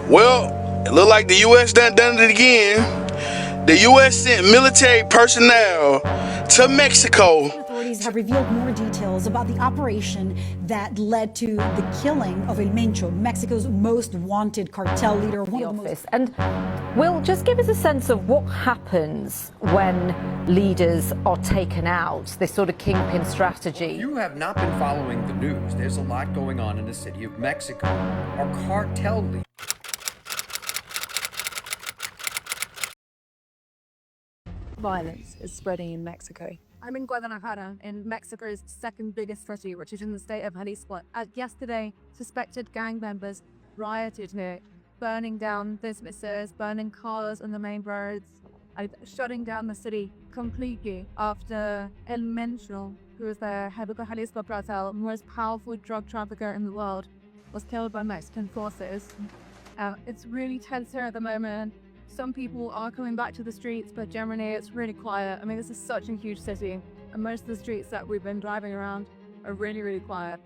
Well, it looked like the U.S. done it again. The U.S. sent military personnel to Mexico. Authorities have revealed more details about the operation that led to the killing of El Mencho, Mexico's most wanted cartel leader. And Will, just give us a sense of what happens when leaders are taken out, this sort of kingpin strategy. If you have not been following the news, there's a lot going on in the city of Mexico. Our cartel leaders. Violence is spreading in Mexico. I'm in Guadalajara, in Mexico's second biggest city, which is in the state of Jalisco. Yesterday, suspected gang members rioted here, burning down businesses, burning cars on the main roads, shutting down the city completely after El Mencho, who is the head of the Jalisco cartel, most powerful drug trafficker in the world, was killed by Mexican forces. It's really tense here at the moment. Some people are coming back to the streets, but generally it's really quiet. I mean, this is such a huge city, and most of the streets that we've been driving around are really, really quiet.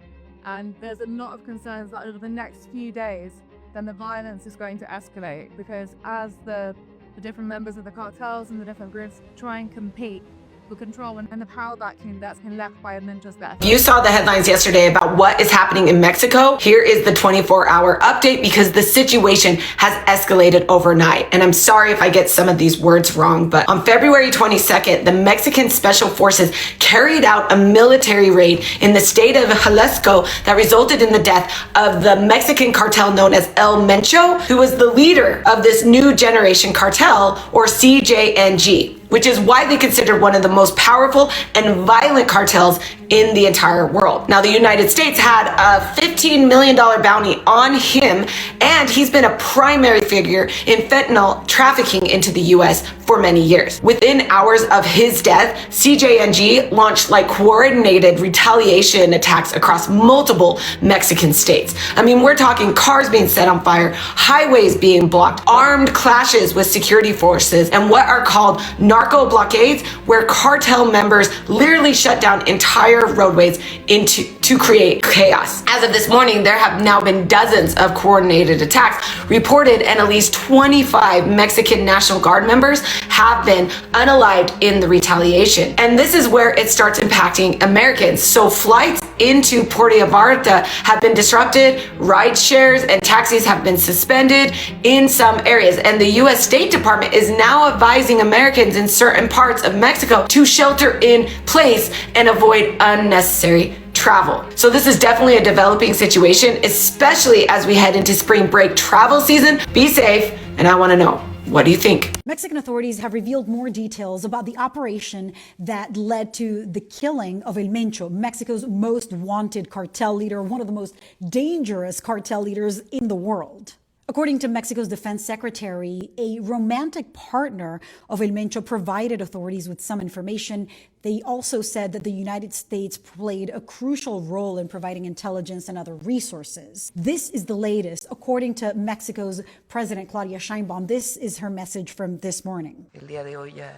And there's a lot of concerns that over the next few days, then the violence is going to escalate, because as the different members of the cartels and the different groups try and compete for control and the power vacuum that's been left by Mencho's death. You saw the headlines yesterday about what is happening in Mexico. Here is the 24-hour update, because the situation has escalated overnight. And I'm sorry if I get some of these words wrong, but on February 22nd, the Mexican Special Forces carried out a military raid in the state of Jalisco that resulted in the death of the Mexican cartel known as El Mencho, who was the leader of this new generation cartel, or CJNG, which is widely considered one of the most powerful and violent cartels in the entire world. Now, the United States had a $15 million bounty on him, and he's been a primary figure in fentanyl trafficking into the US for many years. Within hours of his death, CJNG launched coordinated retaliation attacks across multiple Mexican states. I mean, we're talking cars being set on fire, highways being blocked, armed clashes with security forces, and what are called narco blockades, where cartel members literally shut down entire roadways to create chaos. As of this morning, there have now been dozens of coordinated attacks reported, and at least 25 Mexican National Guard members have been unalived in the retaliation. And this is where it starts impacting Americans. So flights into Puerto Vallarta have been disrupted, ride shares and taxis have been suspended in some areas, and the US State Department is now advising Americans in certain parts of Mexico to shelter in place and avoid unnecessary travel. So this is definitely a developing situation, especially as we head into spring break travel season. Be safe, and I want to know, what do you think? Mexican authorities have revealed more details about the operation that led to the killing of El Mencho, Mexico's most wanted cartel leader, one of the most dangerous cartel leaders in the world. According to Mexico's defense secretary, a romantic partner of El Mencho provided authorities with some information. They also said that the United States played a crucial role in providing intelligence and other resources. This is the latest, according to Mexico's President Claudia Sheinbaum. This is her message from this morning. El día de hoy ya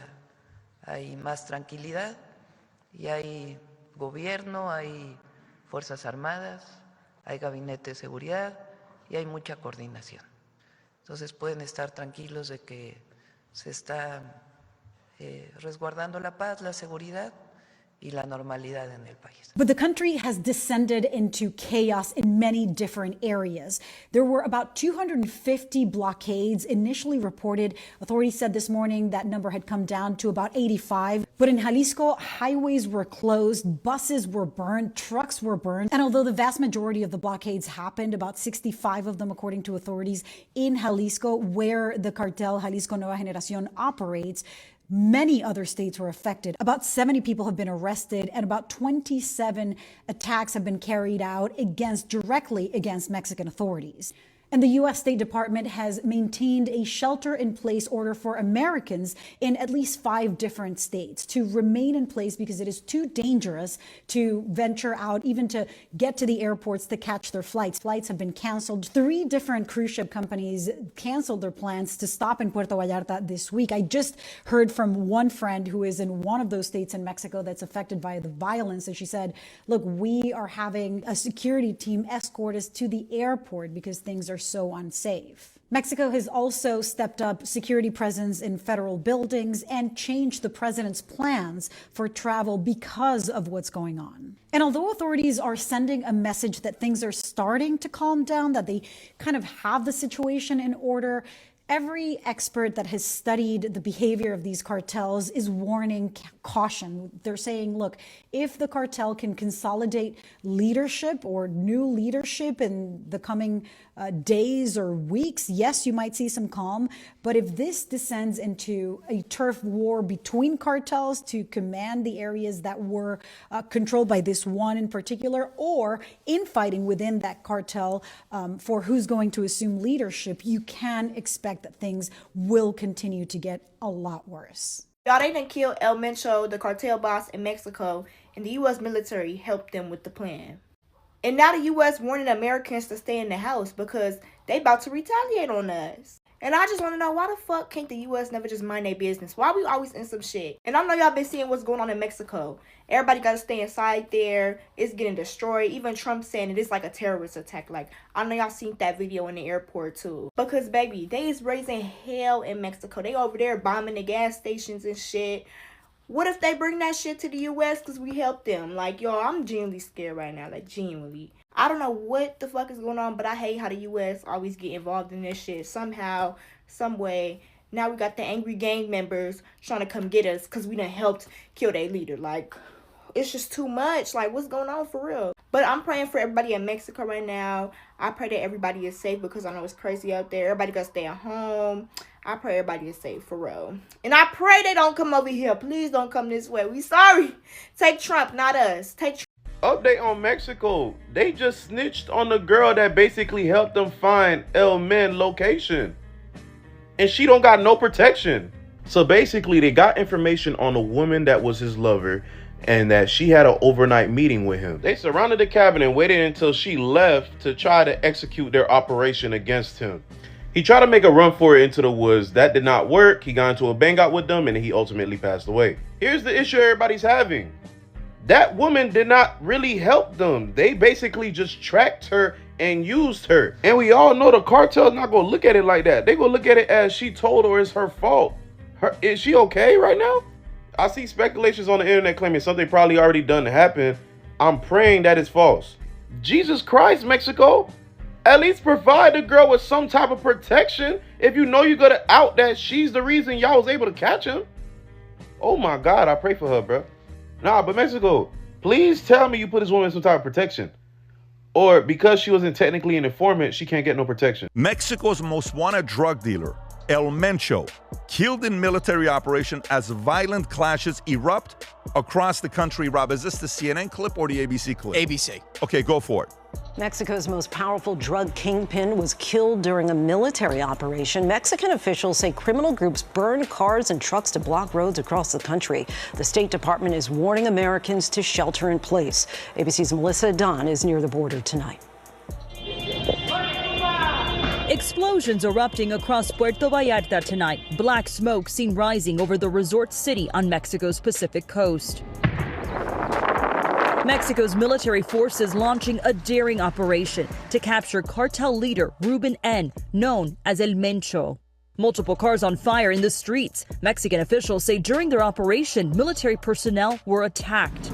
hay más tranquilidad y hay gobierno, hay fuerzas armadas, hay gabinete de seguridad y hay mucha coordinación. Entonces pueden estar tranquilos de que se está resguardando la paz, la seguridad y la normalidad en el país. But the country has descended into chaos in many different areas. There were about 250 blockades initially reported. Authorities said this morning that number had come down to about 85. But in Jalisco, highways were closed, buses were burned, trucks were burned. And although the vast majority of the blockades happened, about 65 of them, according to authorities, in Jalisco, where the cartel Jalisco Nueva Generación operates, many other states were affected. About 70 people have been arrested, and about 27 attacks have been carried out directly against Mexican authorities. And the U.S. State Department has maintained a shelter-in-place order for Americans in at least 5 different states to remain in place because it is too dangerous to venture out, even to get to the airports to catch their flights. Flights have been canceled. 3 different cruise ship companies canceled their plans to stop in Puerto Vallarta this week. I just heard from one friend who is in one of those states in Mexico that's affected by the violence, and she said, look, we are having a security team escort us to the airport because things are so unsafe. Mexico has also stepped up security presence in federal buildings and changed the president's plans for travel because of what's going on. And although authorities are sending a message that things are starting to calm down, that they kind of have the situation in order, every expert that has studied the behavior of these cartels is warning caution. They're saying, look, if the cartel can consolidate leadership or new leadership in the coming days or weeks, yes, you might see some calm. But if this descends into a turf war between cartels to command the areas that were controlled by this one in particular, or infighting within that cartel for who's going to assume leadership, you can expect that things will continue to get a lot worse. Y'all, they done killed El Mencho, the cartel boss in Mexico, and the U.S. military helped them with the plan. And now the U.S. warning Americans to stay in the house because they about to retaliate on us. And I just want to know, why the fuck can't the U.S. never just mind their business? Why we always in some shit? And I know y'all been seeing what's going on in Mexico. Everybody got to stay inside there. It's getting destroyed. Even Trump saying it is like a terrorist attack. Like, I know y'all seen that video in the airport too. Because, baby, they is raising hell in Mexico. They over there bombing the gas stations and shit. What if they bring that shit to the U.S. because we helped them? Like, yo, I'm genuinely scared right now. Like, genuinely. I don't know what the fuck is going on, but I hate how the U.S. always get involved in this shit. Somehow, some way. Now we got the angry gang members trying to come get us because we done helped kill their leader. Like, it's just too much. Like, what's going on for real? But I'm praying for everybody in Mexico right now. I pray that everybody is safe because I know it's crazy out there. Everybody got to stay at home. I pray everybody is safe, for real. And I pray they don't come over here. Please don't come this way. We sorry. Take Trump, not us. Take Trump. Update on Mexico. They just snitched on the girl that basically helped them find El Men location. And she don't got no protection. So basically they got information on a woman that was his lover and that she had an overnight meeting with him. They surrounded the cabin and waited until she left to try to execute their operation against him. He tried to make a run for it into the woods. That did not work. He got into a bang out with them and he ultimately passed away. Here's the issue everybody's having. That woman did not really help them. They basically just tracked her and used her. And we all know the cartel's not gonna look at it like that. They gonna look at it as she told her it's her fault. Is she okay right now? I see speculations on the internet claiming something probably already done to happen. I'm praying that it's false. Jesus Christ, Mexico. At least provide the girl with some type of protection if you know you're gonna out that she's the reason y'all was able to catch him. Oh my God, I pray for her, bro. Nah, but Mexico, please tell me you put this woman in some type of protection. Or because she wasn't technically an informant, she can't get no protection. Mexico's most wanted drug dealer, El Mencho, killed in military operation as violent clashes erupt across the country. Rob, is this the CNN clip or the ABC clip? ABC. Okay, go for it. Mexico's most powerful drug kingpin was killed during a military operation. Mexican officials say criminal groups burned cars and trucks to block roads across the country. The State Department is warning Americans to shelter in place. ABC's Melissa Dunn is near the border tonight. Explosions erupting across Puerto Vallarta tonight. Black smoke seen rising over the resort city on Mexico's Pacific coast. Mexico's military forces launching a daring operation to capture cartel leader Ruben N., known as El Mencho. Multiple cars on fire in the streets. Mexican officials say during their operation, military personnel were attacked.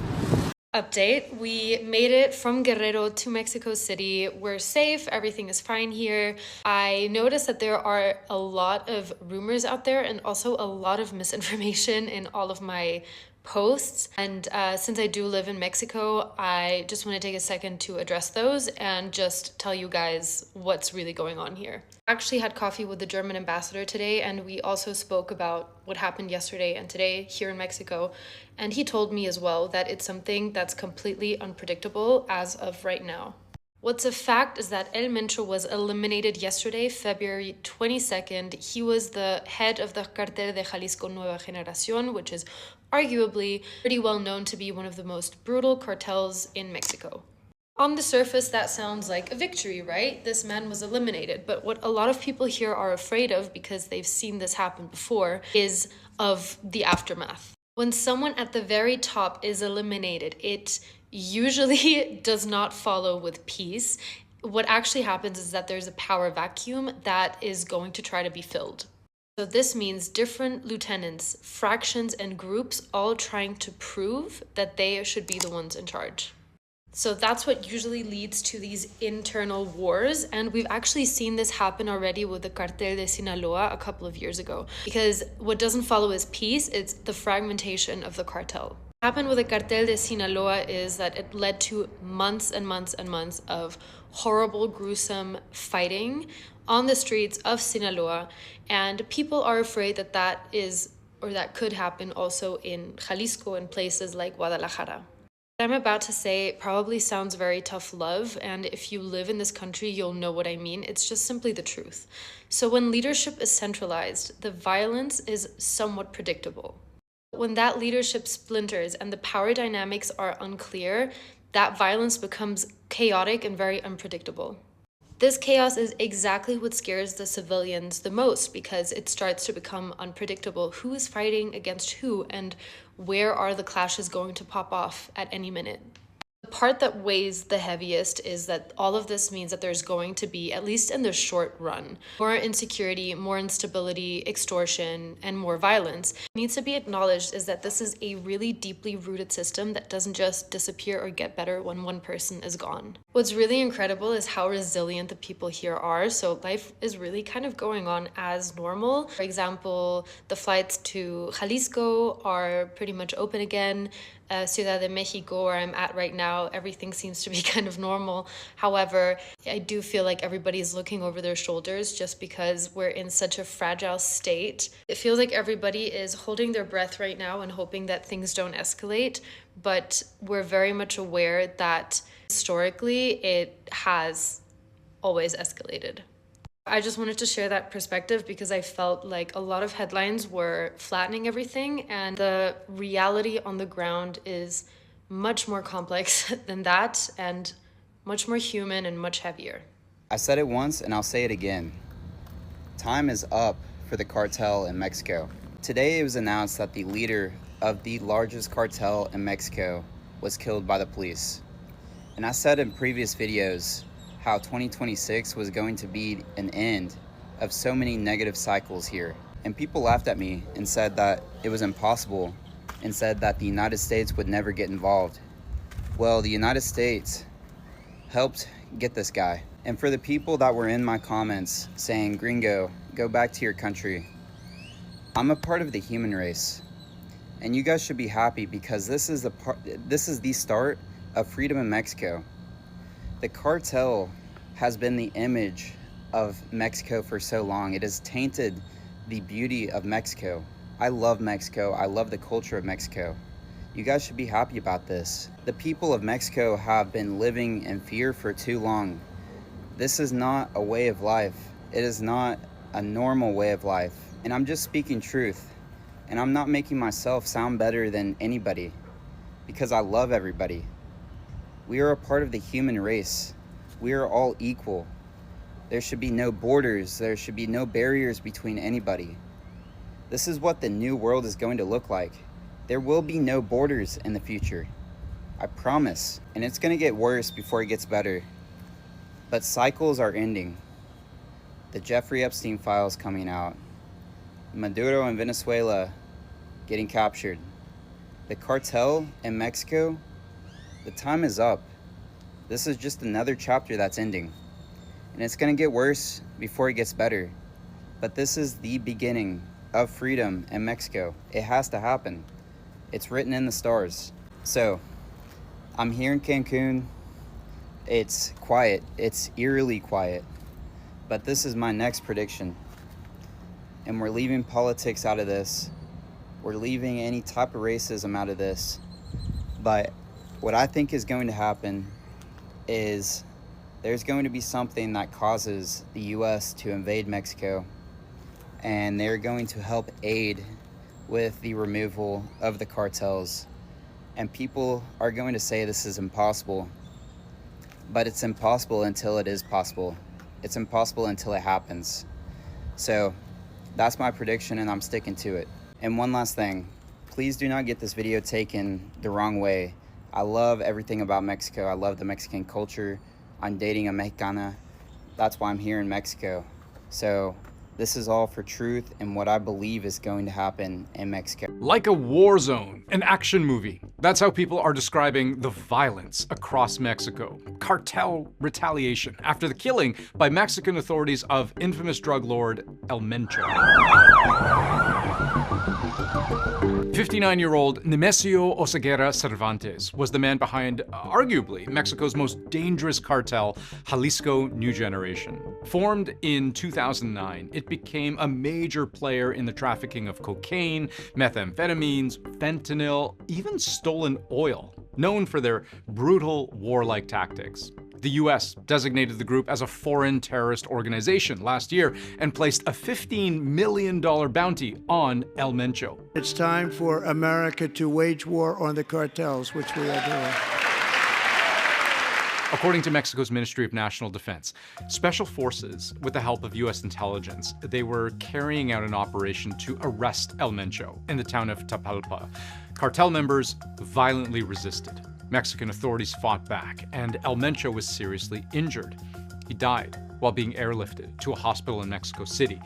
Update, we made it from Guerrero to Mexico City. We're safe, everything is fine here. I noticed that there are a lot of rumors out there and also a lot of misinformation in all of my posts. And since I do live in Mexico, I just want to take a second to address those and just tell you guys what's really going on here. I actually had coffee with the German ambassador today, and we also spoke about what happened yesterday and today here in Mexico. And he told me as well that it's something that's completely unpredictable as of right now. What's a fact is that El Mencho was eliminated yesterday, February 22nd. He was the head of the Cartel de Jalisco Nueva Generación, which is arguably pretty well known to be one of the most brutal cartels in Mexico. On the surface, that sounds like a victory, right? This man was eliminated. But what a lot of people here are afraid of, because they've seen this happen before, is of the aftermath. When someone at the very top is eliminated, it usually does not follow with peace. What actually happens is that there's a power vacuum that is going to try to be filled. So this means different lieutenants, fractions, and groups all trying to prove that they should be the ones in charge. So that's what usually leads to these internal wars. And we've actually seen this happen already with the Cartel de Sinaloa a couple of years ago. Because what doesn't follow is peace, it's the fragmentation of the cartel. What happened with the Cartel de Sinaloa is that it led to months and months and months of horrible, gruesome fighting on the streets of Sinaloa. And people are afraid that that could happen also in Jalisco and places like Guadalajara. What I'm about to say probably sounds very tough love, and if you live in this country, you'll know what I mean. It's just simply the truth. So when leadership is centralized, the violence is somewhat predictable. When that leadership splinters and the power dynamics are unclear, that violence becomes chaotic and very unpredictable. This chaos is exactly what scares the civilians the most, because it starts to become unpredictable. Who is fighting against who, and where are the clashes going to pop off at any minute? The part that weighs the heaviest is that all of this means that there's going to be, at least in the short run, more insecurity, more instability, extortion, and more violence. What needs to be acknowledged is that this is a really deeply rooted system that doesn't just disappear or get better when one person is gone. What's really incredible is how resilient the people here are. So life is really kind of going on as normal. For example, the flights to Jalisco are pretty much open again. Ciudad de Mexico, where I'm at right now, everything seems to be kind of normal. However, I do feel like everybody's looking over their shoulders just because we're in such a fragile state. It feels like everybody is holding their breath right now and hoping that things don't escalate, but we're very much aware that historically it has always escalated. I just wanted to share that perspective because I felt like a lot of headlines were flattening everything, and the reality on the ground is much more complex than that, and much more human and much heavier. I said it once and I'll say it again. Time is up for the cartel in Mexico. Today it was announced that the leader of the largest cartel in Mexico was killed by the police. And I said in previous videos how 2026 was going to be an end of so many negative cycles here. And people laughed at me and said that it was impossible, and said that the United States would never get involved. Well, the United States helped get this guy. And for the people that were in my comments saying, "Gringo, go back to your country," I'm a part of the human race. And you guys should be happy, because this is the start of freedom in Mexico. The cartel has been the image of Mexico for so long. It has tainted the beauty of Mexico. I love Mexico. I love the culture of Mexico. You guys should be happy about this. The people of Mexico have been living in fear for too long. This is not a way of life. It is not a normal way of life. And I'm just speaking truth. And I'm not making myself sound better than anybody, because I love everybody. We are a part of the human race. We are all equal. There should be no borders. There should be no barriers between anybody. This is what the new world is going to look like. There will be no borders in the future. I promise. And it's going to get worse before it gets better. But cycles are ending. The Jeffrey Epstein files coming out. Maduro in Venezuela getting captured. The cartel in Mexico, the time is up. This is just another chapter that's ending. And it's gonna get worse before it gets better. But this is the beginning of freedom in Mexico. It has to happen. It's written in the stars. So, I'm here in Cancun. It's quiet. It's eerily quiet. But this is my next prediction. And we're leaving politics out of this. We're leaving any type of racism out of this. But what I think is going to happen is there's going to be something that causes the US to invade Mexico, and they're going to help aid with the removal of the cartels. And people are going to say this is impossible, but it's impossible until it is possible. It's impossible until it happens. So that's my prediction, and I'm sticking to it. And one last thing, please do not get this video taken the wrong way. I love everything about Mexico. I love the Mexican culture. I'm dating a Mexicana. That's why I'm here in Mexico. So this is all for truth and what I believe is going to happen in Mexico. Like a war zone, an action movie. That's how people are describing the violence across Mexico. Cartel retaliation after the killing by Mexican authorities of infamous drug lord El Mencho. 59-year-old Nemesio Oseguera Cervantes was the man behind, arguably, Mexico's most dangerous cartel, Jalisco New Generation. Formed in 2009, it became a major player in the trafficking of cocaine, methamphetamines, fentanyl, even stolen oil, known for their brutal war-like tactics. The US designated the group as a foreign terrorist organization last year and placed a $15 million bounty on El Mencho. It's time for America to wage war on the cartels, which we are doing. According to Mexico's Ministry of National Defense, special forces, with the help of US intelligence, they were carrying out an operation to arrest El Mencho in the town of Tapalpa. Cartel members violently resisted. Mexican authorities fought back, and El Mencho was seriously injured. He died while being airlifted to a hospital in Mexico City.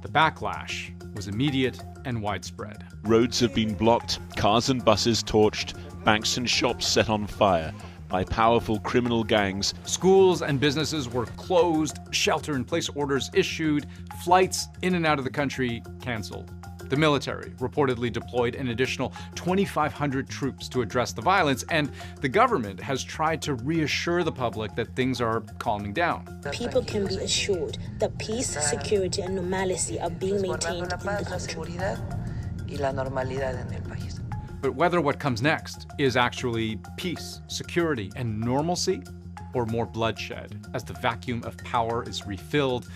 The backlash was immediate and widespread. Roads have been blocked, cars and buses torched, banks and shops set on fire by powerful criminal gangs. Schools and businesses were closed, shelter-in-place orders issued, flights in and out of the country canceled. The military reportedly deployed an additional 2,500 troops to address the violence, and the government has tried to reassure the public that things are calming down. People can be assured that peace, security, and normalcy are being maintained in the country. But whether what comes next is actually peace, security, and normalcy, or more bloodshed as the vacuum of power is refilled,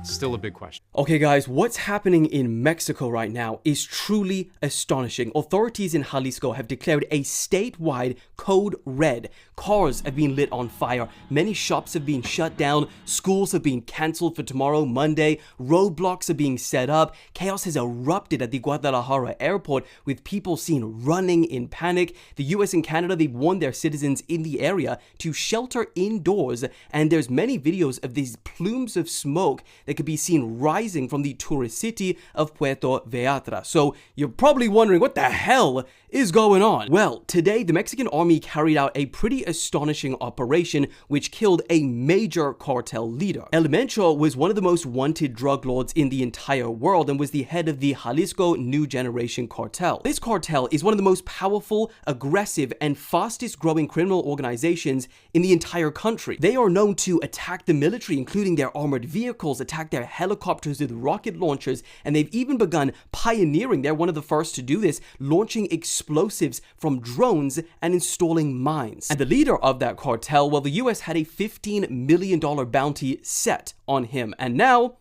still a big question. Okay guys, what's happening in Mexico right now is truly astonishing. Authorities in Jalisco have declared a statewide code red. Cars have been lit on fire, many shops have been shut down, schools have been cancelled for tomorrow, Monday, roadblocks are being set up, chaos has erupted at the Guadalajara airport with people seen running in panic. The US and Canada, they've warned their citizens in the area to shelter indoors, and there's many videos of these plumes of smoke that could be seen rising from the tourist city of Puerto Vallarta. So you're probably wondering what the hell is going on? Well, today the Mexican army carried out a pretty astonishing operation which killed a major cartel leader. El Mencho was one of the most wanted drug lords in the entire world and was the head of the Jalisco New Generation cartel. This cartel is one of the most powerful, aggressive, and fastest growing criminal organizations in the entire country. They are known to attack the military, including their armored vehicles, attack their helicopters with rocket launchers, and they've even begun pioneering, they're one of the first to do this, launching explosives from drones and installing mines. And the leader of that cartel, well, the US had a $15 million bounty set on him, and now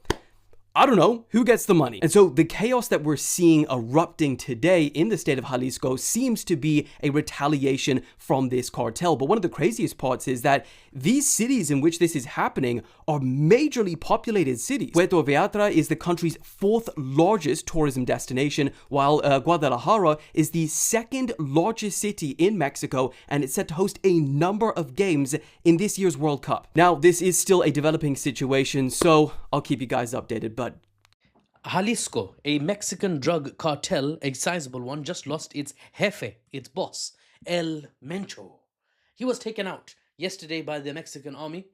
I don't know, who gets the money? And so the chaos that we're seeing erupting today in the state of Jalisco seems to be a retaliation from this cartel. But one of the craziest parts is that these cities in which this is happening are majorly populated cities. Puerto Vallarta is the country's 4th largest tourism destination, while Guadalajara is the 2nd largest city in Mexico, and it's set to host a number of games in this year's World Cup. Now, this is still a developing situation, so I'll keep you guys updated, but Jalisco, a Mexican drug cartel, a sizable one, just lost its jefe, its boss, El Mencho. He was taken out yesterday by the Mexican army,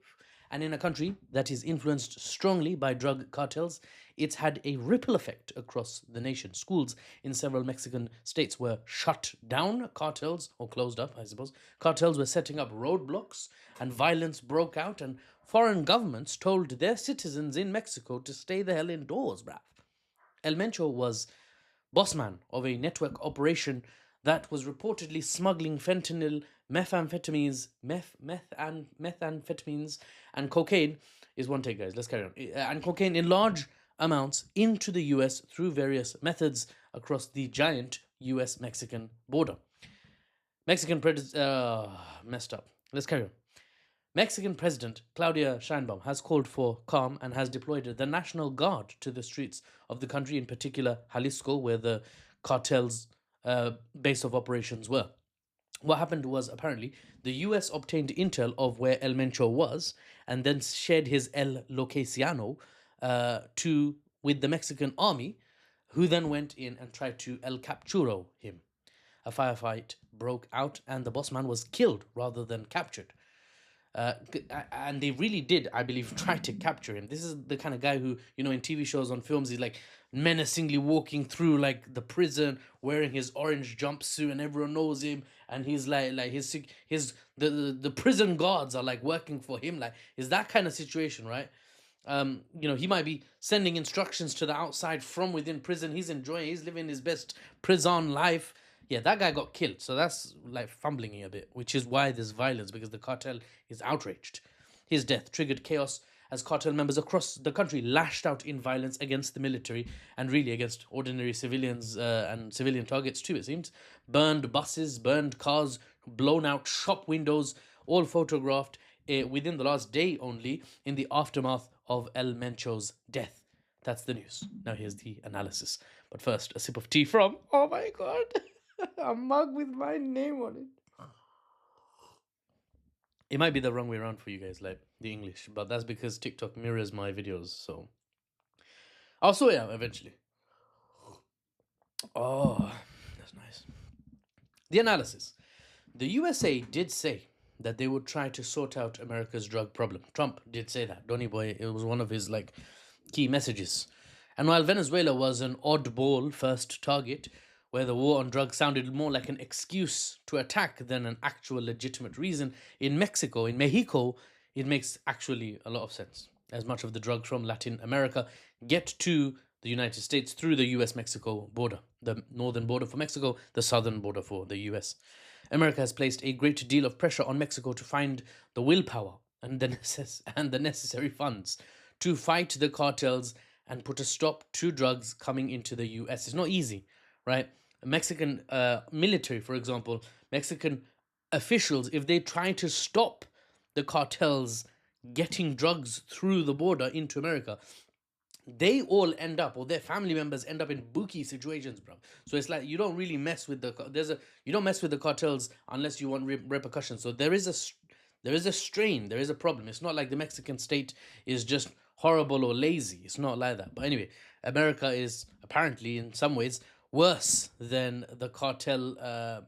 and in a country that is influenced strongly by drug cartels, it's had a ripple effect across the nation. Schools in several Mexican states were shut down, cartels, or closed up, I suppose. Cartels were setting up roadblocks, and violence broke out, and foreign governments told their citizens in Mexico to stay the hell indoors, bruv. El Mencho was bossman of a network operation that was reportedly smuggling fentanyl, methamphetamines, and cocaine. Is one take, guys. Let's carry on. And cocaine in large amounts into the US through various methods across the giant US-Mexican border. Messed up. Let's carry on. Mexican President Claudia Sheinbaum has called for calm and has deployed the National Guard to the streets of the country, in particular Jalisco, where the cartel's base of operations were. what happened was apparently the US obtained intel of where El Mencho was and then shared his El Locaciano with the Mexican army, who then went in and tried to El Capturo him. A firefight broke out and the boss man was killed rather than captured. And they really did, I believe, try to capture him. This is the kind of guy who, you know, in TV shows, on films, he's like menacingly walking through like the prison wearing his orange jumpsuit and everyone knows him, and he's like the prison guards are like working for him. Like, is that kind of situation, right? You know, he might be sending instructions to the outside from within prison. He's enjoying, he's living his best prison life. Yeah, that guy got killed. So that's like fumbling a bit, which is why there's violence, because the cartel is outraged. His death triggered chaos as cartel members across the country lashed out in violence against the military and really against ordinary civilians and civilian targets too, it seems. Burned buses, burned cars, blown out shop windows, all photographed within the last day only in the aftermath of El Mencho's death. That's the news. Now here's the analysis. But first, a sip of tea from, oh my god, a mug with my name on it. It might be the wrong way around for you guys, like the English, but that's because TikTok mirrors my videos, so I'll sort it out eventually. Oh, that's nice. The analysis. The USA did say that they would try to sort out America's drug problem. Trump did say that. Donny Boy, it was one of his like key messages. And while Venezuela was an oddball first target, where the war on drugs sounded more like an excuse to attack than an actual legitimate reason, in Mexico, it makes actually a lot of sense. As much of the drugs from Latin America get to the United States through the US-Mexico border, the northern border for Mexico, the southern border for the US. America has placed a great deal of pressure on Mexico to find the willpower and the necessary funds to fight the cartels and put a stop to drugs coming into the US. It's not easy, right? Mexican military, for example, Mexican officials, if they try to stop the cartels getting drugs through the border into America, they all end up, or their family members end up in bookie situations, bro. So it's like you don't really mess with you don't mess with the cartels unless you want repercussions. So there is a strain, there is a problem. It's not like the Mexican state is just horrible or lazy. It's not like that. But anyway, America is apparently in some ways worse than the cartel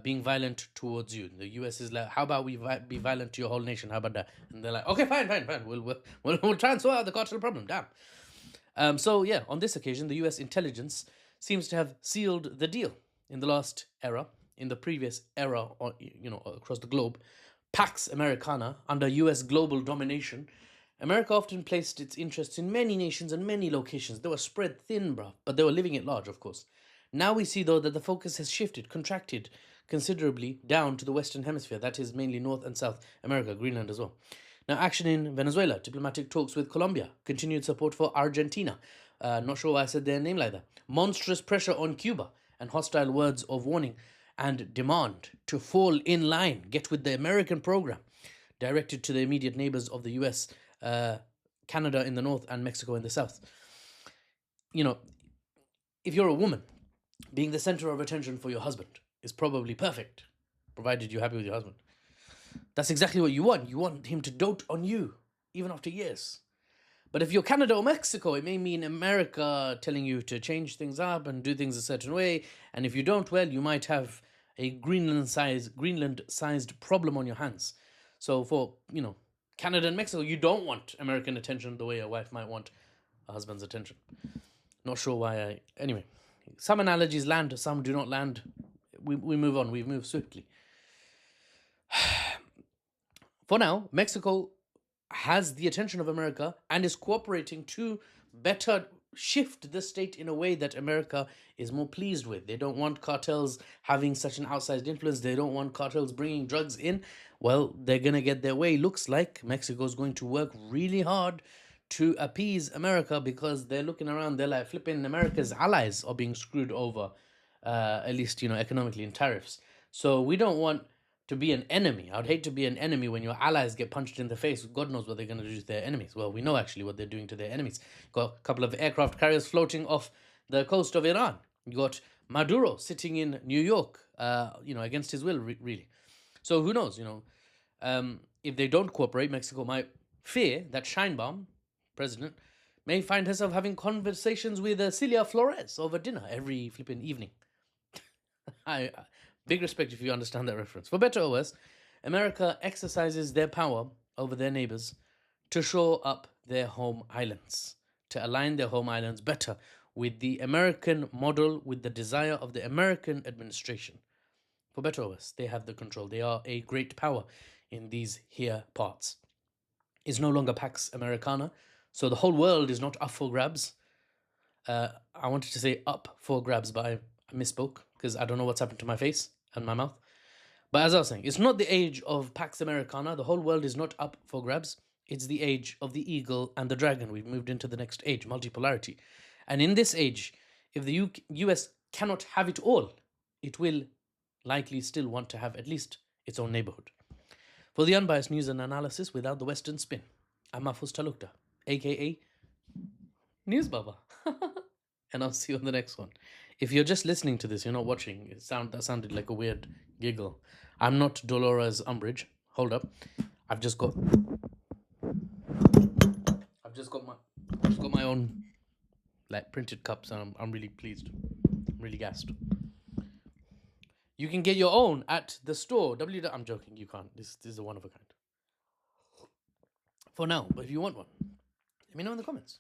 being violent towards you. The US is like, how about we be violent to your whole nation? How about that? And they're like, okay, fine. We'll try and sort out the cartel problem. Damn. So yeah, on this occasion, the US intelligence seems to have sealed the deal. In the last era, in the previous era, across the globe, Pax Americana under US global domination, America often placed its interests in many nations and many locations. They were spread thin, bruv, but they were living at large, of course. Now we see, though, that the focus has shifted, contracted considerably down to the Western Hemisphere. That is mainly North and South America, Greenland as well. Now, action in Venezuela, diplomatic talks with Colombia, continued support for Argentina. Not sure why I said their name like that. Monstrous pressure on Cuba and hostile words of warning and demand to fall in line, get with the American program, directed to the immediate neighbors of the US, Canada in the north and Mexico in the south. You know, if you're a woman, being the center of attention for your husband is probably perfect, provided you're happy with your husband. That's exactly what you want. You want him to dote on you, even after years. But if you're Canada or Mexico, it may mean America telling you to change things up and do things a certain way. And if you don't, well, you might have a Greenland-sized problem on your hands. So for, Canada and Mexico, you don't want American attention the way a wife might want a husband's attention. Not sure why anyway, some analogies land, some do not land. We move on. We move swiftly. For now, Mexico has the attention of America and is cooperating to better shift the state in a way that America is more pleased with. They don't want cartels having such an outsized influence. They don't want cartels bringing drugs in. Well, they're going to get their way. Looks like Mexico's going to work really hard to appease America because they're looking around. They're like, flipping, America's allies are being screwed over, at least, economically in tariffs. So we don't want to be an enemy. I would hate to be an enemy when your allies get punched in the face. God knows what they're going to do to their enemies. Well, we know actually what they're doing to their enemies. Got a couple of aircraft carriers floating off the coast of Iran. You got Maduro sitting in New York, against his will, really. So who knows, if they don't cooperate, Mexico might fear that Sheinbaum, president, may find herself having conversations with Celia Flores over dinner every flipping evening. Big respect if you understand that reference. For better or worse, America exercises their power over their neighbors to shore up their home islands, to align their home islands better with the American model, with the desire of the American administration. For better or worse, they have the control. They are a great power in these here parts. It's no longer Pax Americana, so the whole world is not up for grabs. I wanted to say up for grabs, but I misspoke because I don't know what's happened to my face and my mouth. But as I was saying, it's not the age of Pax Americana. The whole world is not up for grabs. It's the age of the eagle and the dragon. We've moved into the next age, multipolarity. And in this age, if the US cannot have it all, it will likely still want to have at least its own neighborhood. For the unbiased news and analysis without the Western spin, I'm Mahfouz Talukta, aka News Baba. And I'll see you on the next one. If you're just listening to this, you're not watching, that sounded like a weird giggle. I'm not Dolores Umbridge. Hold up. I've just got my own printed cups, and I'm really pleased. I'm really gassed. You can get your own at the store. I'm joking, you can't. This is a one of a kind. For now, but if you want one, let me know in the comments.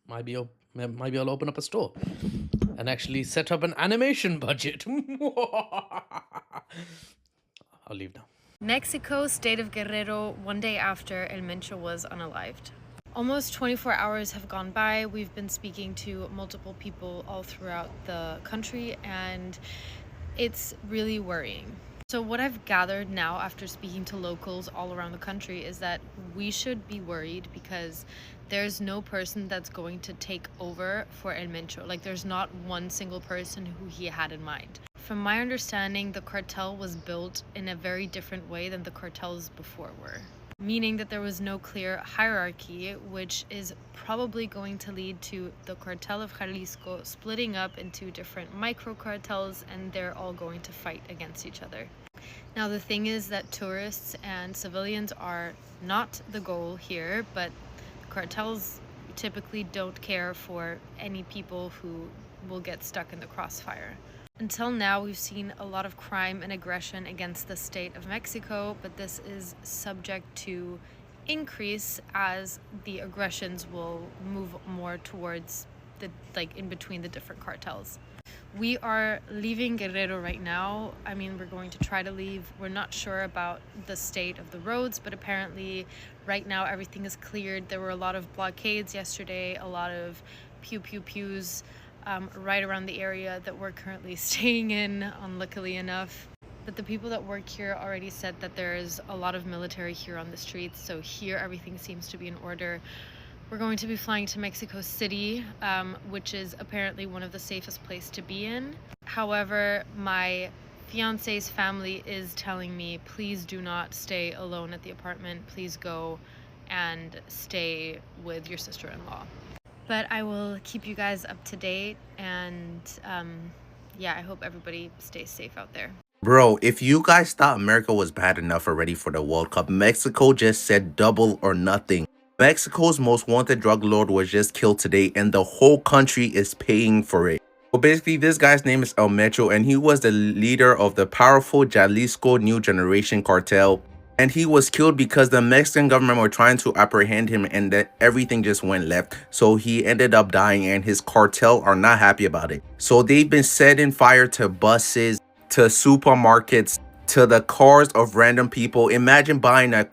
Maybe I'll open up a store and actually set up an animation budget. I'll leave now. Mexico, state of Guerrero, one day after El Mencho was unalived. Almost 24 hours have gone by. We've been speaking to multiple people all throughout the country, and it's really worrying. So what I've gathered now after speaking to locals all around the country is that we should be worried because there's no person that's going to take over for El Mencho. Like, there's not one single person who he had in mind. From my understanding, the cartel was built in a very different way than the cartels before were. Meaning that there was no clear hierarchy, which is probably going to lead to the cartel of Jalisco splitting up into different micro cartels, and they're all going to fight against each other. Now, the thing is that tourists and civilians are not the goal here, but cartels typically don't care for any people who will get stuck in the crossfire. Until now, we've seen a lot of crime and aggression against the state of Mexico, but this is subject to increase as the aggressions will move more towards in between the different cartels. We are leaving Guerrero right now. I mean, we're going to try to leave. We're not sure about the state of the roads, but apparently right now everything is cleared. There were a lot of blockades yesterday, a lot of pews right around the area that we're currently staying in, unluckily enough. But the people that work here already said that there's a lot of military here on the streets, so here everything seems to be in order. We're going to be flying to Mexico City, which is apparently one of the safest places to be in. However, my fiance's family is telling me, please do not stay alone at the apartment. Please go and stay with your sister-in-law. But I will keep you guys up to date, and I hope everybody stays safe out there. Bro, if you guys thought America was bad enough already for the World Cup, Mexico just said double or nothing. Mexico's most wanted drug lord was just killed today, and the whole country is paying for it. Well, basically, this guy's name is El Mencho, and he was the leader of the powerful Jalisco New Generation cartel. And he was killed because the Mexican government were trying to apprehend him, and that everything just went left. So he ended up dying, and his cartel are not happy about it. So they've been setting fire to buses, to supermarkets, to the cars of random people. Imagine buying a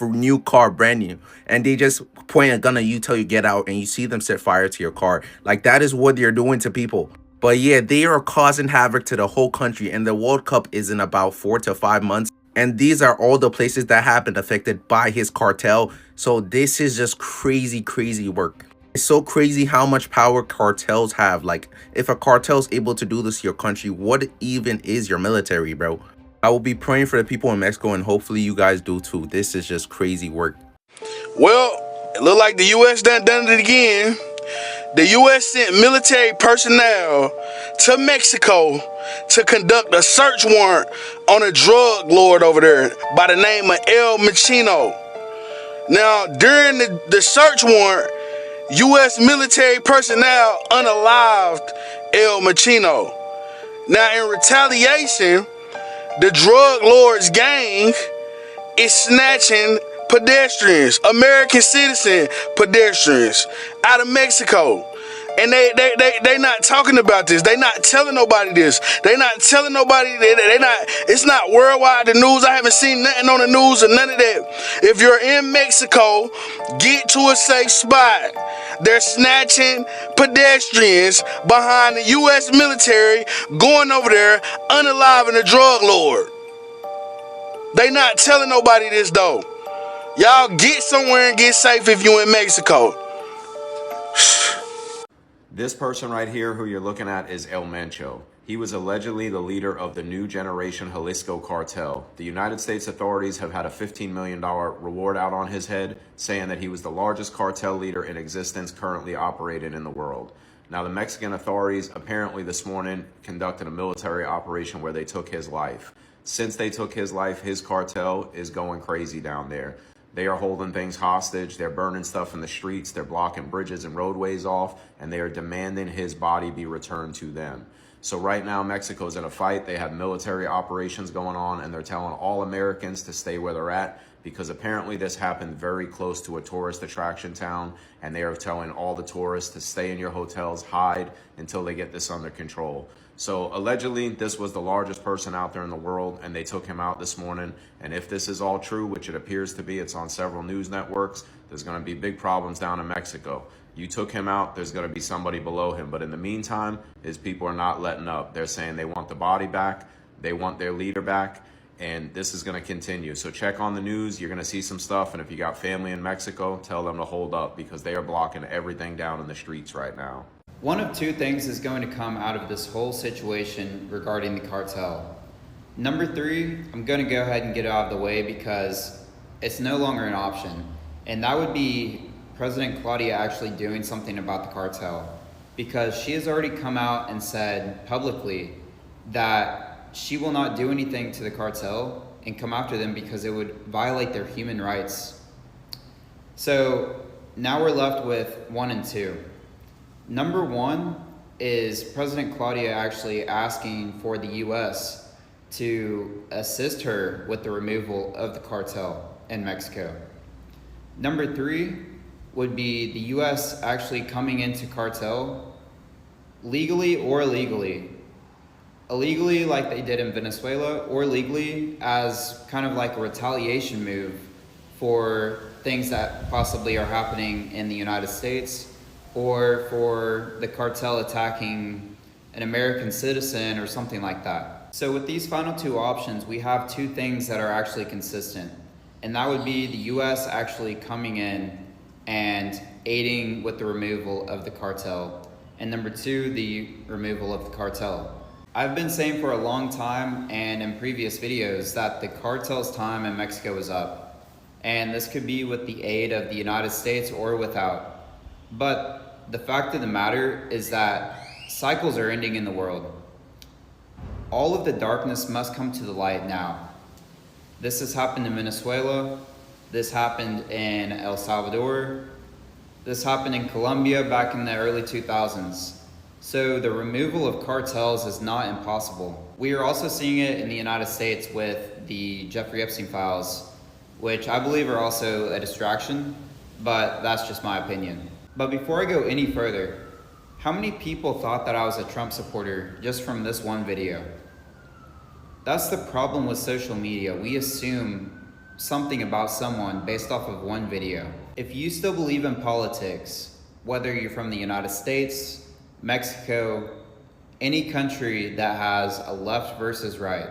new car, brand new, and they just point a gun at you, tell you get out, and you see them set fire to your car. Like, that is what they're doing to people. But yeah, they are causing havoc to the whole country, and the World Cup is in about 4 to 5 months. And these are all the places that have been affected by his cartel. So this is just crazy, crazy work. It's so crazy how much power cartels have. Like, if a cartel is able to do this to your country, what even is your military, bro? I will be praying for the people in Mexico, and hopefully you guys do too. This is just crazy work. Well, it look like the U.S. done it again. The U.S. sent military personnel to Mexico to conduct a search warrant on a drug lord over there by the name of El Mencho. Now, during the search warrant, U.S. military personnel unalived El Mencho. Now, in retaliation, the drug lord's gang is snatching pedestrians, American citizen pedestrians, out of Mexico. And they not talking about this. They not telling nobody this. They not telling nobody. They not. It's not worldwide the news. I haven't seen nothing on the news or none of that. If you're in Mexico, get to a safe spot. They're snatching pedestrians behind the U.S. military, going over there, unaliving a drug lord. They not telling nobody this though. Y'all get somewhere and get safe if you in Mexico. This person right here who you're looking at is El Mencho. He was allegedly the leader of the new generation Jalisco cartel. The United States authorities have had a $15 million reward out on his head, saying that he was the largest cartel leader in existence currently operating in the world. Now, the Mexican authorities apparently this morning conducted a military operation where they took his life. Since they took his life, his cartel is going crazy down there. They are holding things hostage. They're burning stuff in the streets. They're blocking bridges and roadways off, and they are demanding his body be returned to them. So right now, Mexico's in a fight. They have military operations going on, and they're telling all Americans to stay where they're at because apparently this happened very close to a tourist attraction town, and they are telling all the tourists to stay in your hotels, hide until they get this under control. So allegedly, this was the largest person out there in the world, and they took him out this morning. And if this is all true, which it appears to be, it's on several news networks, there's going to be big problems down in Mexico. You took him out, there's going to be somebody below him. But in the meantime, his people are not letting up. They're saying they want the body back, they want their leader back, and this is going to continue. So check on the news, you're going to see some stuff, and if you got family in Mexico, tell them to hold up because they are blocking everything down in the streets right now. One of two things is going to come out of this whole situation regarding the cartel. Number three, I'm going to go ahead and get it out of the way because it's no longer an option. And that would be President Claudia actually doing something about the cartel, because she has already come out and said publicly that she will not do anything to the cartel and come after them because it would violate their human rights. So now we're left with 1 and 2. Number 1 is President Claudia actually asking for the U.S. to assist her with the removal of the cartel in Mexico. Number 3 would be the U.S. actually coming into cartel legally or illegally. Illegally like they did in Venezuela, or legally as kind of like a retaliation move for things that possibly are happening in the United States, or for the cartel attacking an American citizen or something like that. So with these final 2 options, we have 2 things that are actually consistent. And that would be the US actually coming in and aiding with the removal of the cartel. And number 2, the removal of the cartel. I've been saying for a long time and in previous videos that the cartel's time in Mexico is up. And this could be with the aid of the United States or without. But the fact of the matter is that cycles are ending in the world. All of the darkness must come to the light now. This has happened in Venezuela. This happened in El Salvador. This happened in Colombia back in the early 2000s. So the removal of cartels is not impossible. We are also seeing it in the United States with the Jeffrey Epstein files, which I believe are also a distraction, but that's just my opinion. But before I go any further, how many people thought that I was a Trump supporter just from this one video? That's the problem with social media. We assume something about someone based off of one video. If you still believe in politics, whether you're from the United States, Mexico, any country that has a left versus right,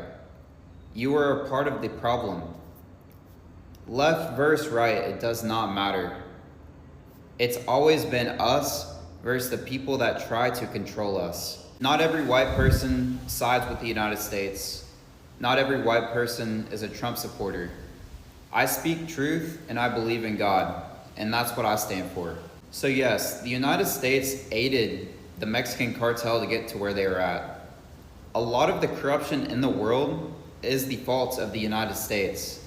you are a part of the problem. Left versus right, it does not matter. It's always been us versus the people that try to control us. Not every white person sides with the United States. Not every white person is a Trump supporter. I speak truth and I believe in God, and that's what I stand for. So yes, the United States aided the Mexican cartel to get to where they were at. A lot of the corruption in the world is the fault of the United States.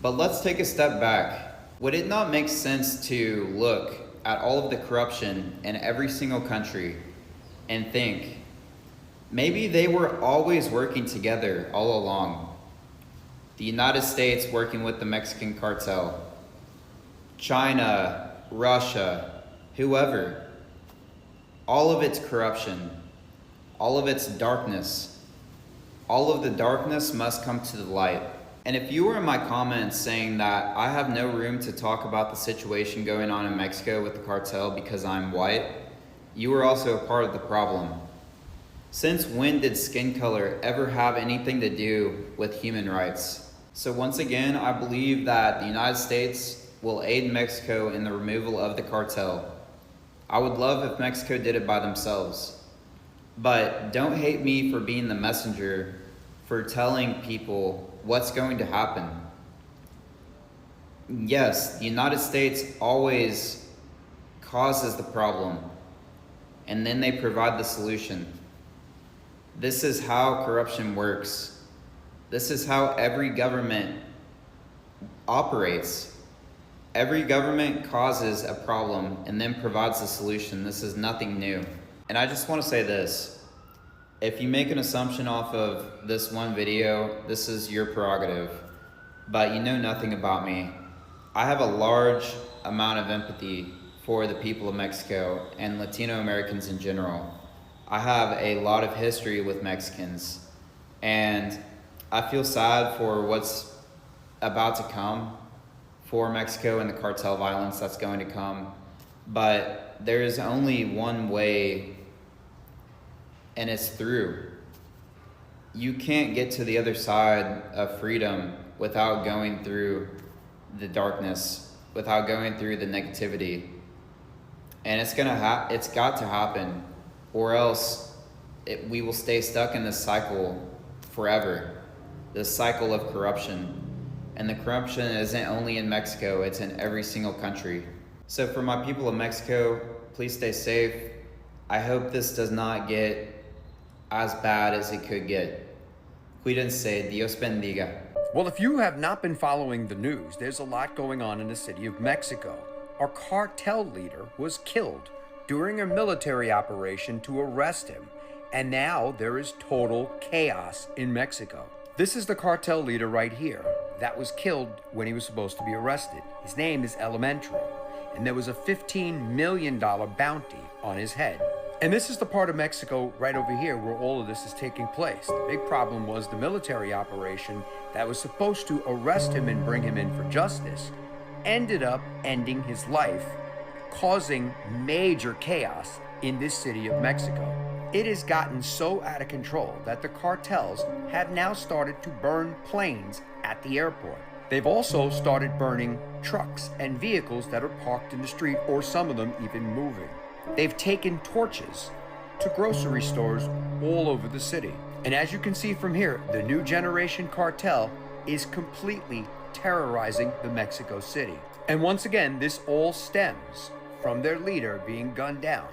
But let's take a step back. Would it not make sense to look at all of the corruption in every single country and think, maybe they were always working together all along? The United States working with the Mexican cartel, China, Russia, whoever. All of its corruption, all of its darkness, all of the darkness must come to the light. And if you were in my comments saying that I have no room to talk about the situation going on in Mexico with the cartel because I'm white, you are also a part of the problem. Since when did skin color ever have anything to do with human rights? So once again, I believe that the United States will aid Mexico in the removal of the cartel. I would love if Mexico did it by themselves. But don't hate me for being the messenger, for telling people what's going to happen. Yes, the United States always causes the problem, and then they provide the solution. This is how corruption works. This is how every government operates. Every government causes a problem and then provides a solution. This is nothing new. And I just want to say this. If you make an assumption off of this one video, this is your prerogative, but you know nothing about me. I have a large amount of empathy for the people of Mexico and Latino Americans in general. I have a lot of history with Mexicans, and I feel sad for what's about to come for Mexico and the cartel violence that's going to come. But there is only one way, and it's through. You can't get to the other side of freedom without going through the darkness, without going through the negativity. And it's got to happen, or else we will stay stuck in this cycle forever, this cycle of corruption. And the corruption isn't only in Mexico, it's in every single country. So for my people of Mexico, please stay safe. I hope this does not get as bad as it could get. Cuídense, Dios bendiga. Well, if you have not been following the news, there's a lot going on in the city of Mexico. Our cartel leader was killed during a military operation to arrest him, and now there is total chaos in Mexico. This is the cartel leader right here that was killed when he was supposed to be arrested. His name is El Mencho, and there was a $15 million bounty on his head. And this is the part of Mexico right over here where all of this is taking place. The big problem was the military operation that was supposed to arrest him and bring him in for justice ended up ending his life, causing major chaos in this city of Mexico. It has gotten so out of control that the cartels have now started to burn planes at the airport. They've also started burning trucks and vehicles that are parked in the street, or some of them even moving. They've taken torches to grocery stores all over the city. And as you can see from here, the new generation cartel is completely terrorizing the Mexico City. And once again, this all stems from their leader being gunned down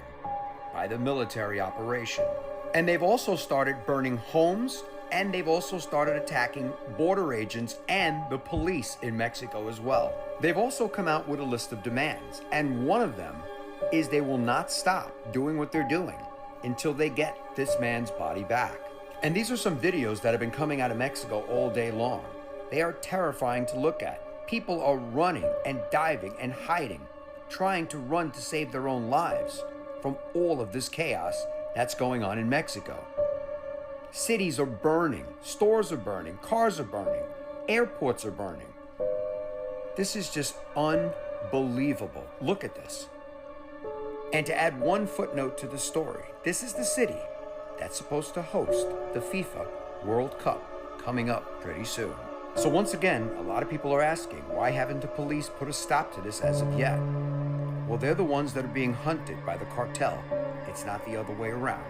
by the military operation. And they've also started burning homes, and they've also started attacking border agents and the police in Mexico as well. They've also come out with a list of demands, and one of them is they will not stop doing what they're doing until they get this man's body back. And these are some videos that have been coming out of Mexico all day long. They are terrifying to look at. People are running and diving and hiding, trying to run to save their own lives from all of this chaos that's going on in Mexico. Cities are burning, stores are burning, cars are burning, airports are burning. This is just unbelievable. Look at this. And to add one footnote to the story, this is the city that's supposed to host the FIFA World Cup coming up pretty soon. So once again, a lot of people are asking, why haven't the police put a stop to this as of yet? Well, they're the ones that are being hunted by the cartel. It's not the other way around.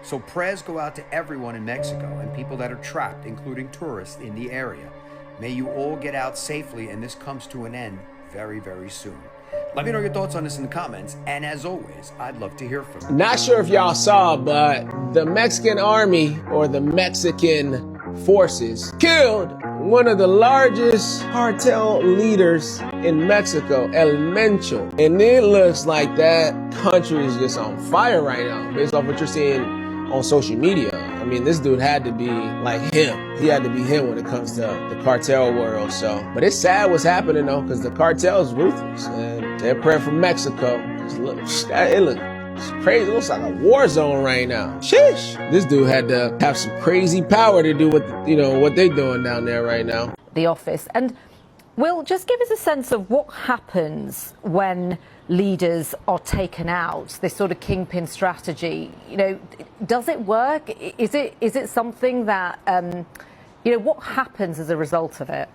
So prayers go out to everyone in Mexico and people that are trapped, including tourists in the area. May you all get out safely and this comes to an end very, very soon. Let me know your thoughts on this in the comments, and as always, I'd love to hear from you. Not sure if y'all saw, but the Mexican army or the Mexican forces killed one of the largest cartel leaders in Mexico, El Mencho. And it looks like that country is just on fire right now, based off what you're seeing on social media. I mean, this dude had to be like him. He had to be him when it comes to the cartel world. So, but it's sad what's happening though, because the cartel is ruthless, and they're praying for Mexico. It looks crazy. It looks like a war zone right now. Sheesh. This dude had to have some crazy power to do what they're doing down there right now. The office. And Will, just give us a sense of what happens when leaders are taken out, this sort of kingpin strategy. Does it work? Is it something that, what happens as a result of it?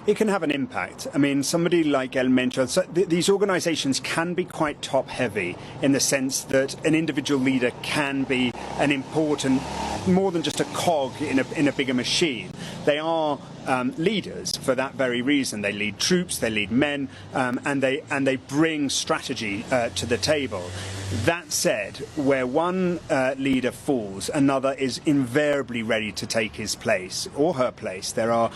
It can have an impact. I mean, somebody like El Mencho, these organizations can be quite top-heavy in the sense that an individual leader can be an important, more than just a cog in a bigger machine. They are leaders for that very reason. They lead troops, they lead men, and they bring strategy to the table. That said, where one leader falls, another is invariably ready to take his place or her place. There are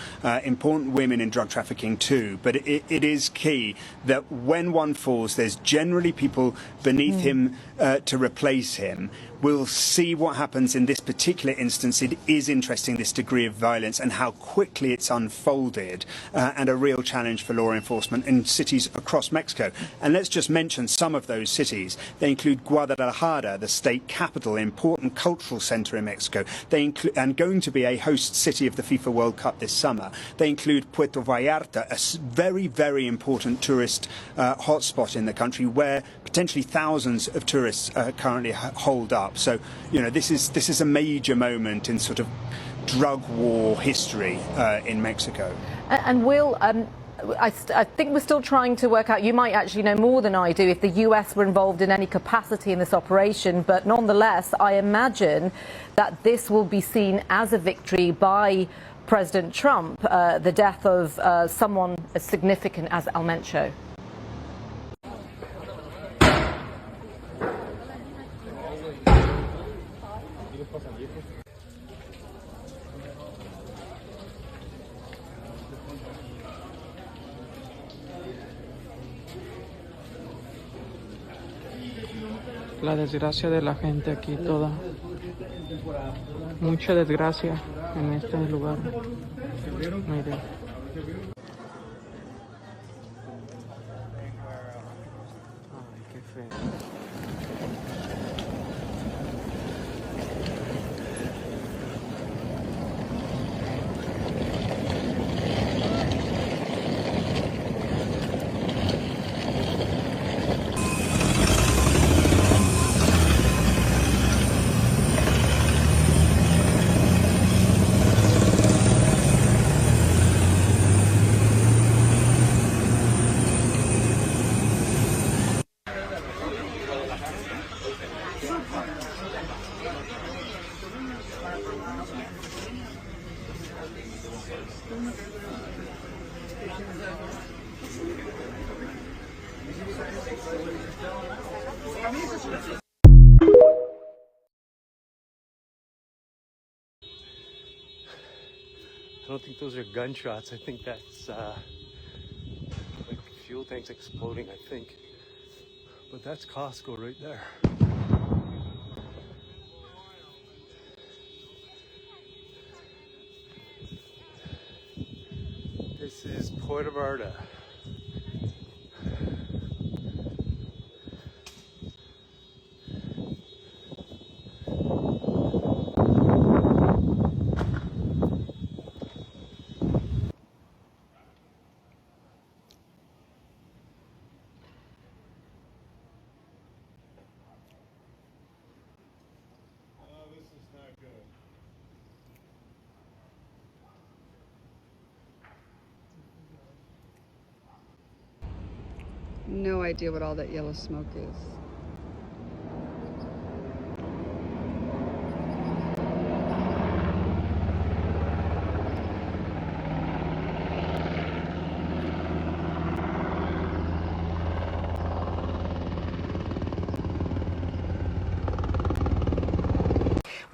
important women in drug trafficking too, but it is key that when one falls, there's generally people beneath him to replace him. We'll see what happens in this particular instance. It is interesting, this degree of violence and how quickly it's unfolded, and a real challenge for law enforcement in cities across Mexico. And let's just mention some of those cities. They include Guadalajara, the state capital, important cultural center in Mexico. They include, and going to be a host city of the FIFA World Cup this summer. They include Puerto Vallarta, a very, very important tourist hotspot in the country where potentially thousands of tourists currently holed up. So, this is a major moment in sort of drug war history in Mexico. And Will, I think we're still trying to work out, you might actually know more than I do, if the US were involved in any capacity in this operation, but nonetheless, I imagine that this will be seen as a victory by President Trump, the death of someone as significant as El Mencho. La desgracia de la gente aquí toda. Mucha desgracia en este lugar. No hay idea. Ay, qué feo. I don't think those are gunshots. I think that's like fuel tanks exploding, I think. But that's Costco right there. This is Puerto Vallarta. No idea what all that yellow smoke is.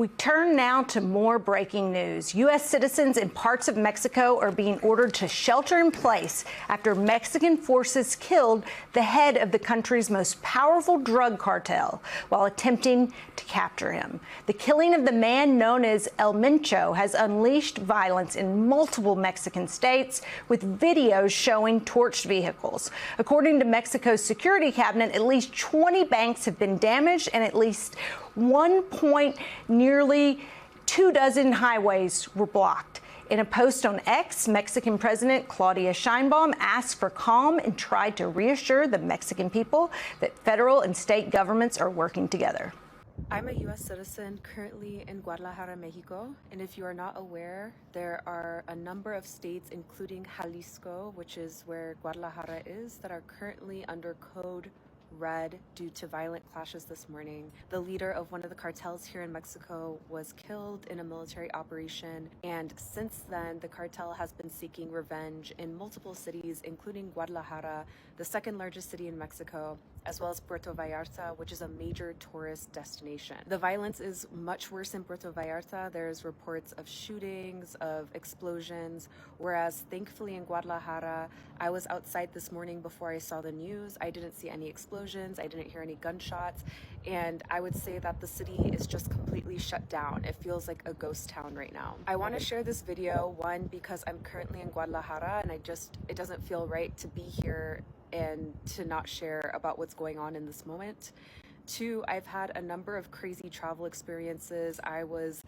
We turn now to more breaking news. U.S. citizens in parts of Mexico are being ordered to shelter in place after Mexican forces killed the head of the country's most powerful drug cartel while attempting to capture him. The killing of the man known as El Mencho has unleashed violence in multiple Mexican states, with videos showing torched vehicles. According to Mexico's security cabinet, at least 20 banks have been damaged and at least nearly 24 highways were blocked. In a post on X, Mexican President Claudia Sheinbaum asked for calm and tried to reassure the Mexican people that federal and state governments are working together. I'm a U.S. citizen currently in Guadalajara, Mexico, and if you are not aware, there are a number of states, including Jalisco, which is where Guadalajara is, that are currently under code red due to violent clashes this morning. The leader of one of the cartels here in Mexico was killed in a military operation, and since then the cartel has been seeking revenge in multiple cities, including Guadalajara, the second largest city in Mexico, as well as Puerto Vallarta, which is a major tourist destination. The violence is much worse in Puerto Vallarta. There's reports of shootings, of explosions, whereas thankfully in Guadalajara, I was outside this morning before I saw the news. I didn't see any explosions, I didn't hear any gunshots, and I would say that the city is just completely shut down. It feels like a ghost town right now. I want to share this video, one, because I'm currently in Guadalajara and it doesn't feel right to be here and to not share about what's going on in this moment. Two, I've had a number of crazy travel experiences. I was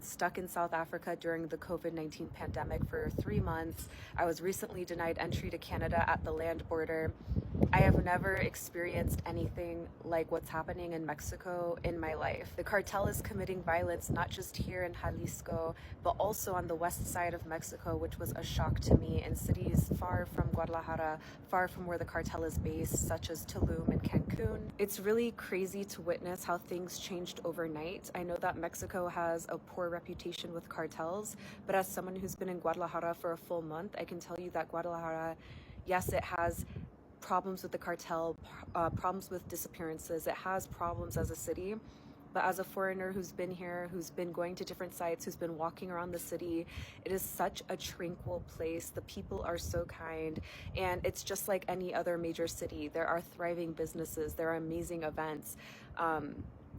stuck in South Africa during the COVID-19 pandemic for 3 months. I was recently denied entry to Canada at the land border. I have never experienced anything like what's happening in Mexico in my life. The cartel is committing violence not just here in Jalisco, but also on the west side of Mexico, which was a shock to me, in cities far from Guadalajara, far from where the cartel is based, such as Tulum and Cancun. It's really crazy to witness how things changed overnight. I know that Mexico has a poor reputation with cartels, but as someone who's been in Guadalajara for a full month, I can tell you that Guadalajara, yes, it has problems with the cartel, problems with disappearances, it has problems as a city, but as a foreigner who's been here, who's been going to different sites, who's been walking around the city, it is such a tranquil place. The people are so kind, and it's just like any other major city. There are thriving businesses, there are amazing events,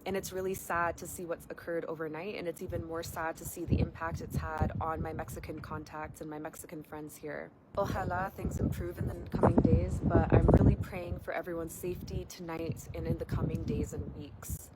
and it's really sad to see what's occurred overnight, and it's even more sad to see the impact it's had on my Mexican contacts and my Mexican friends here. Ojalá things improve in the coming days, but I'm really praying for everyone's safety tonight and in the coming days and weeks.